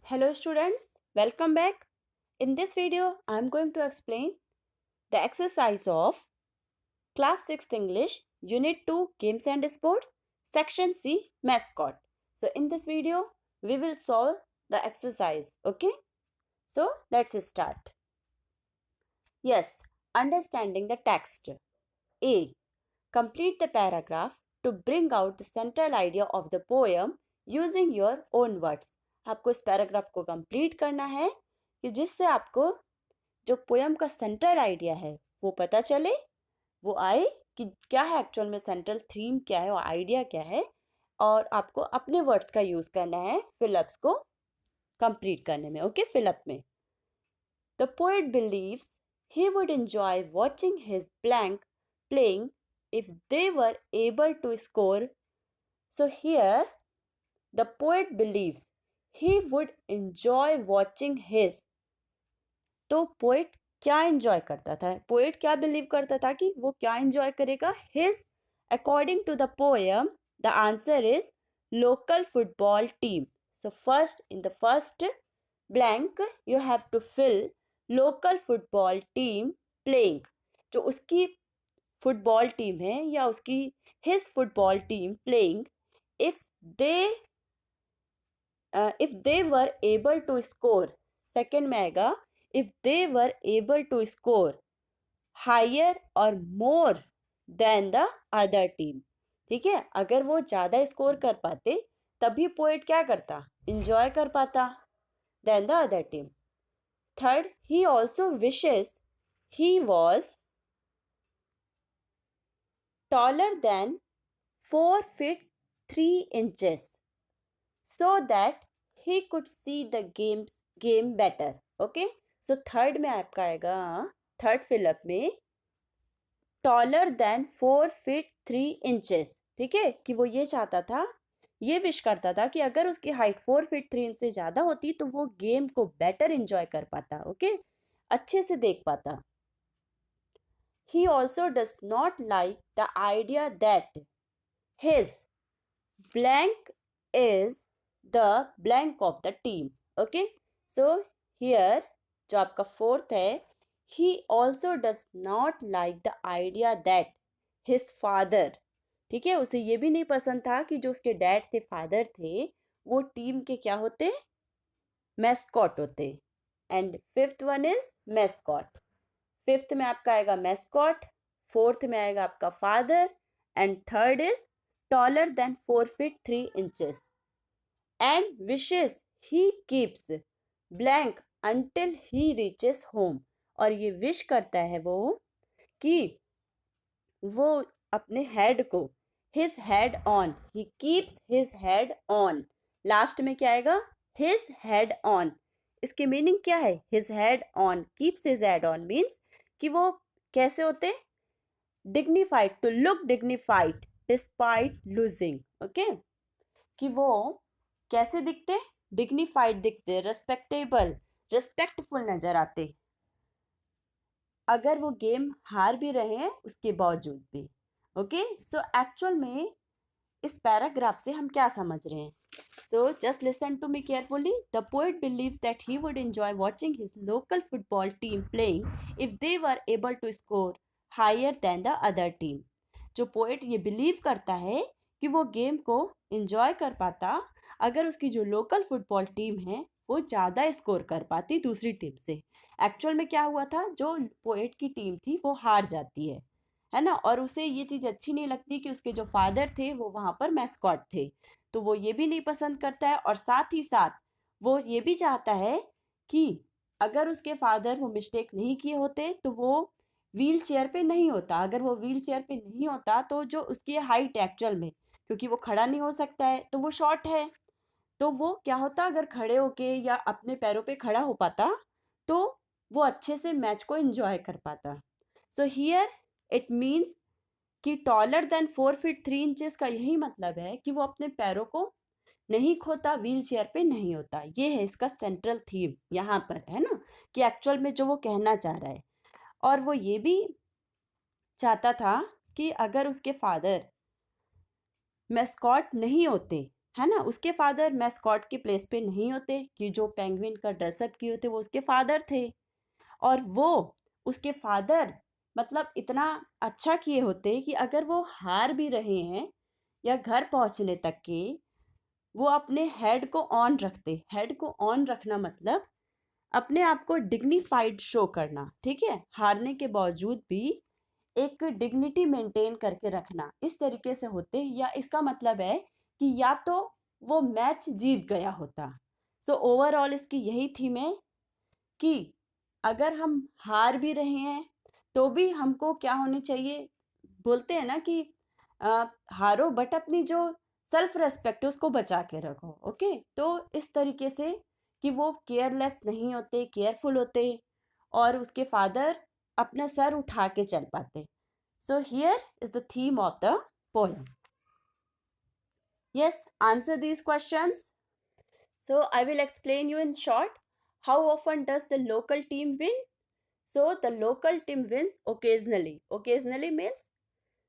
Hello students, welcome back. In this video, I am going to explain the exercise of Class 6th English Unit 2 Games and Sports Section C Mascot. So in this video, we will solve the exercise, okay? So let's start. Yes, understanding the text. A. Complete the paragraph to bring out the central idea of the poem using your own words. आपको इस paragraph को complete करना है कि जिससे आपको जो poem का सेंट्रल आइडिया है वो पता चले, वो आए कि क्या है एक्चुअल में सेंट्रल थीम क्या है और आइडिया क्या है, और आपको अपने वर्ड्स का यूज करना है फिलअप्स को कंप्लीट करने में. ओके, फिलअप में the poet believes he would enjoy watching his blank playing if they were able to score. So here the poet believes he would enjoy watching his. तो poet क्या enjoy करता था, poet क्या believe करता था कि वो क्या एंजॉय करेगा. His according to the poem the answer is local football team. So first in the first blank you have to fill local football team playing. जो उसकी फुटबॉल टीम है या उसकी his football team playing if they were able to score. Second में आएगा if they were able to score higher or more than the other team. ठीक है, अगर वो ज़्यादा स्कोर कर पाते तभी पोएट क्या करता, इंजॉय कर पाता than the other team. Third, he also wishes he was taller than 4 feet 3 inches so that he could see the game better. Okay, so third में आपका आएगा, थर्ड फिलअप में टॉलर देन 4 फीट 3 इंचेस. ठीक है, कि वो ये चाहता था, ये विश करता था कि अगर उसकी हाइट 4 फीट 3 इंच से ज़्यादा होती तो वो गेम को बेटर इंजॉय कर पाता. ओके, अच्छे से देख पाता. He also does not like the idea that his blank is the blank of the team. Okay, so here जो आपका फोर्थ है, he also does not like the idea that his father. ठीक है, उसे ये भी नहीं पसंद था कि जो उसके डैड थे, फादर थे, वो टीम के क्या होते, मैस्कॉट होते. And fifth one is mascot. Fifth में आपका आएगा मैस्कॉट, फोर्थ में आएगा आपका father, and third is taller than 4 feet 3 inches. And wishes he keeps blank until he reaches home. और ये विश करता है वो कि वो अपने हेड को, his head on, he keeps his head on. Last में क्या आएगा, his head on. इसकी मीनिंग क्या है, his head on, keeps his head on means कि वो कैसे होते, dignified, to look dignified despite losing. Okay, कि वो कैसे दिखते, डिग्निफाइड दिखते, रेस्पेक्टेबल, रिस्पेक्टफुल नजर आते अगर वो गेम हार भी रहे हैं उसके बावजूद भी. ओके, सो एक्चुअल में इस पैराग्राफ से हम क्या समझ रहे हैं. So just listen to me carefully. The poet believes that he would enjoy watching his local football team playing if they were able to score higher than the other team. जो poet ये believe करता है कि वो game को enjoy कर पाता अगर उसकी जो लोकल फुटबॉल टीम है वो ज़्यादा स्कोर कर पाती दूसरी टीम से. एक्चुअल में क्या हुआ था, जो पोएट की टीम थी वो हार जाती है ना, और उसे ये चीज़ अच्छी नहीं लगती कि उसके जो फादर थे वो वहाँ पर मैस्कॉट थे, तो वो ये भी नहीं पसंद करता है. और साथ ही साथ वो ये भी चाहता है कि अगर उसके फादर वो मिस्टेक नहीं किए होते तो वो व्हील चेयर पे नहीं होता. अगर वो व्हील चेयर पे नहीं होता तो जो उसकी हाइट एक्चुअल में, क्योंकि वो खड़ा नहीं हो सकता है तो वो शॉर्ट है, तो वो क्या होता, अगर खड़े होके या अपने पैरों पे खड़ा हो पाता तो वो अच्छे से मैच को एंजॉय कर पाता. सो हियर इट मीन्स कि टॉलर देन 4 फीट 3 इंचेस का यही मतलब है कि वो अपने पैरों को नहीं खोता, व्हील चेयर पे नहीं होता. ये है इसका सेंट्रल थीम यहाँ पर, है ना, कि एक्चुअल में जो वो कहना चाह रहा है. और वो ये भी चाहता था कि अगर उसके फादर मैस्कॉट नहीं होते है ना, उसके फादर मैस्कॉट के प्लेस पे नहीं होते, कि जो पेंगुइन का ड्रेसअप किए होते वो उसके फादर थे, और वो उसके फादर मतलब इतना अच्छा किए होते कि अगर वो हार भी रहे हैं या घर पहुंचने तक के, वो अपने हेड को ऑन रखते। हेड को ऑन रखना मतलब अपने आप को डिग्निफाइड शो करना, ठीक है, हारने के बावजूद भी एक डिग्निटी मेंटेन करके रखना, इस तरीके से होते। या इसका मतलब है कि या तो वो मैच जीत गया होता। सो ओवरऑल इसकी यही थीम है कि अगर हम हार भी रहे हैं तो भी हमको क्या होनी चाहिए, बोलते हैं ना कि हारो बट अपनी जो सेल्फ रेस्पेक्ट है उसको बचा के रखो। ओके, तो इस तरीके से कि वो केयरलेस नहीं होते, केयरफुल होते, और उसके फादर अपना सर उठा के चल पाते। So here is the theme of the poem. Yes, answer these questions. So I will explain you in short. How often does the local team win? So the local team wins occasionally. Occasionally means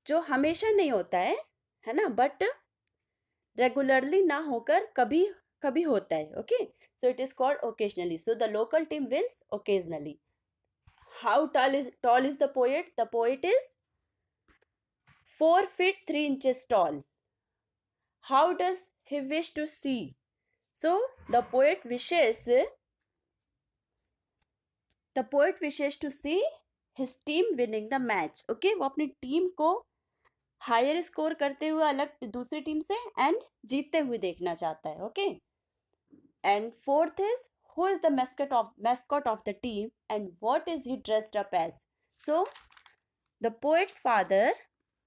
जो हमेशा नहीं होता है ना, but regularly ना होकर कभी कभी होता है। Okay, so it is called occasionally. So the local team wins occasionally. How tall is the poet? The poet is 4 feet 3 inches tall. How does he wish to see? So the poet wishes to see his team winning the match. Okay, वो अपनी team को higher score करते हुए अलग दूसरी team से and जीतते हुए देखना चाहता है। Okay, and fourth is who is the mascot of the team and what is he dressed up as? So the poet's father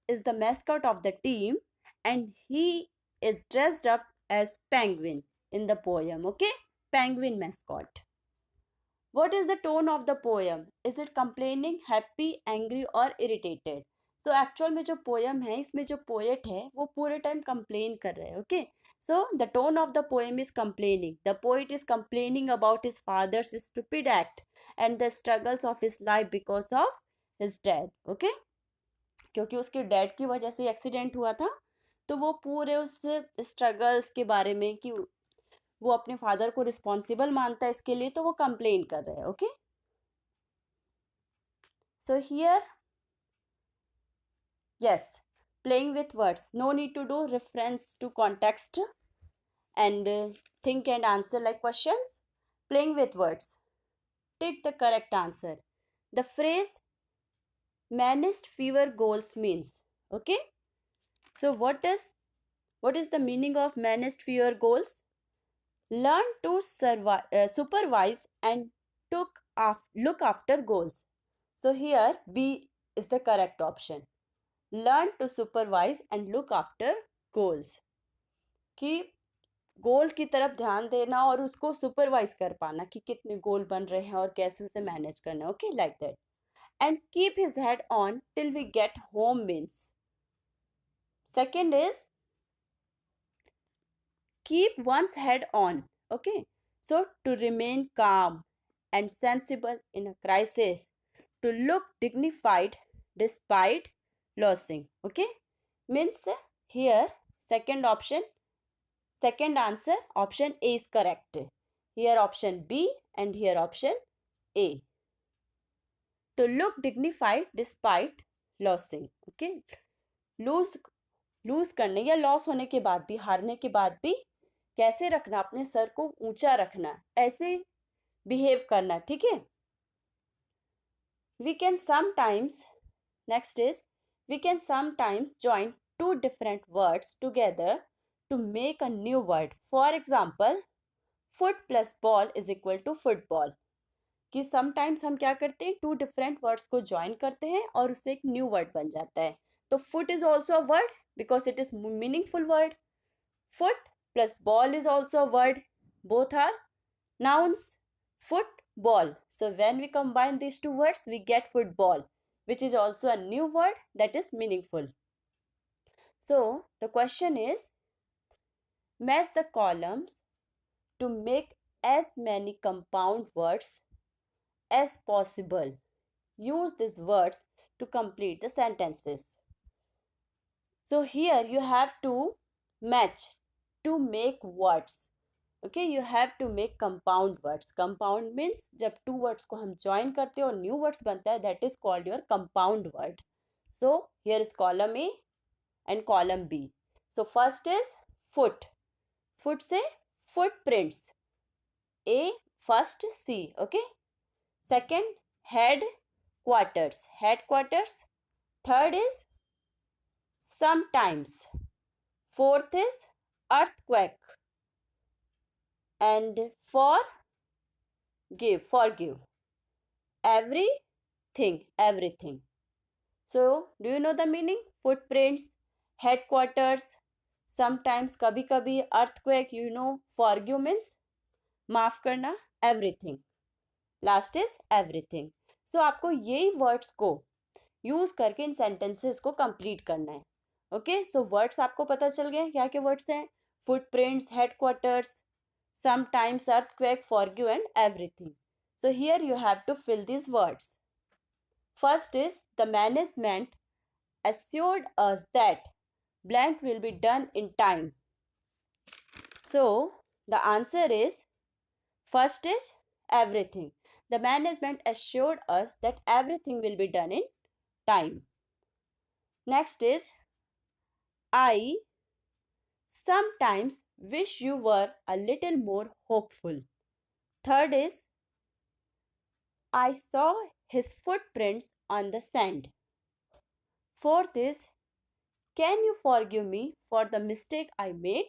is the mascot of the team and he is dressed up as penguin in the poem. Okay, penguin mascot. What is the tone of the poem? Is it complaining, happy, angry or irritated? So actual में जो poem है इसमें जो poet है वो पूरे time complain कर रहे हैं। Okay, so the tone of the poem is complaining. The poet is complaining about his father's stupid act and the struggles of his life because of his dad. Okay, क्योंकि उसके dad की वजह से accident हुआ था, तो वो पूरे उस स्ट्रगल्स के बारे में कि वो अपने फादर को रिस्पॉन्सिबल मानता है इसके लिए, तो वो कंप्लेन कर रहे हैं। Okay, so here yes, playing with words, no need to do reference to context and think and answer like questions. Playing with words, take the correct answer. The phrase managed fewer goals means, okay, so what is the meaning of managed fewer goals? Learn to supervise and look after goals. So here B is the correct option. Learn to supervise and look after goals, कि गोल की तरफ ध्यान देना और उसको supervise कर पाना कि कितने गोल बन रहे हैं और कैसे उसे मैनेज करना। Okay, like that. And keep his head on till we get home means, second is keep one's head on. Okay, so to remain calm and sensible in a crisis, to look dignified despite losing. Okay, means here second option, second answer option A is correct. Here option B and here option A. To look dignified despite losing. Okay, lose lose करने या loss होने के बाद भी, हारने के बाद भी कैसे रखना, अपने सर को ऊंचा रखना, ऐसे बिहेव करना। ठीक है, we can sometimes, next is we can sometimes join two different words together to make a new word. For example, foot plus ball is equal to football. कि समटाइम्स हम क्या करते हैं, टू डिफरेंट वर्ड्स को join करते हैं और उससे एक न्यू वर्ड बन जाता है। तो foot is also a word because it is meaningful word. Foot plus ball is also a word. Both are nouns. Foot, ball. So when we combine these two words, we get football, which is also a new word that is meaningful. So the question is, match the columns to make as many compound words as possible. Use these words to complete the sentences. So here you have to match to make words. Okay, you have to make compound words. Compound means जब two words को हम join करते हैं और new words बनता है, that is called your compound word. So here is column A and column B. So first is foot. Foot से footprints. A first C. Okay. Second, head quarters. Headquarters. Third is sometimes. Fourth is earthquake. And forgive. Everything. So, do you know the meaning? Footprints, headquarters, sometimes कभी कभी earthquake, you know, forgive means माफ करना, everything. Last is everything. So, आपको यही words को use करके इन sentences को complete करना है. Okay, so words आपको पता चल गए क्या क्या words हैं? Footprints, headquarters, sometimes earthquake, forgive and everything. So here you have to fill these words. First is the management assured us that blank will be done in time. So the answer is first is everything. The management assured us that everything will be done in time. Next is I sometimes wish you were a little more hopeful. Third is I saw his footprints on the sand. Fourth is can you forgive me for the mistake I made?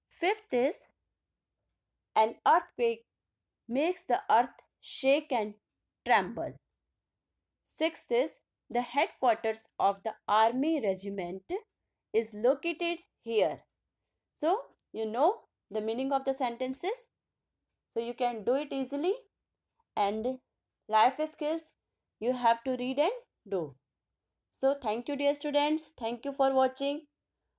Fifth is an earthquake makes the earth shake and tremble. Sixth is the headquarters of the army regiment is located here. So, you know the meaning of the sentences. So, you can do it easily. And life skills, you have to read and do. So, thank you, dear students. Thank you for watching.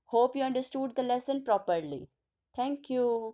Hope you understood the lesson properly. Thank you.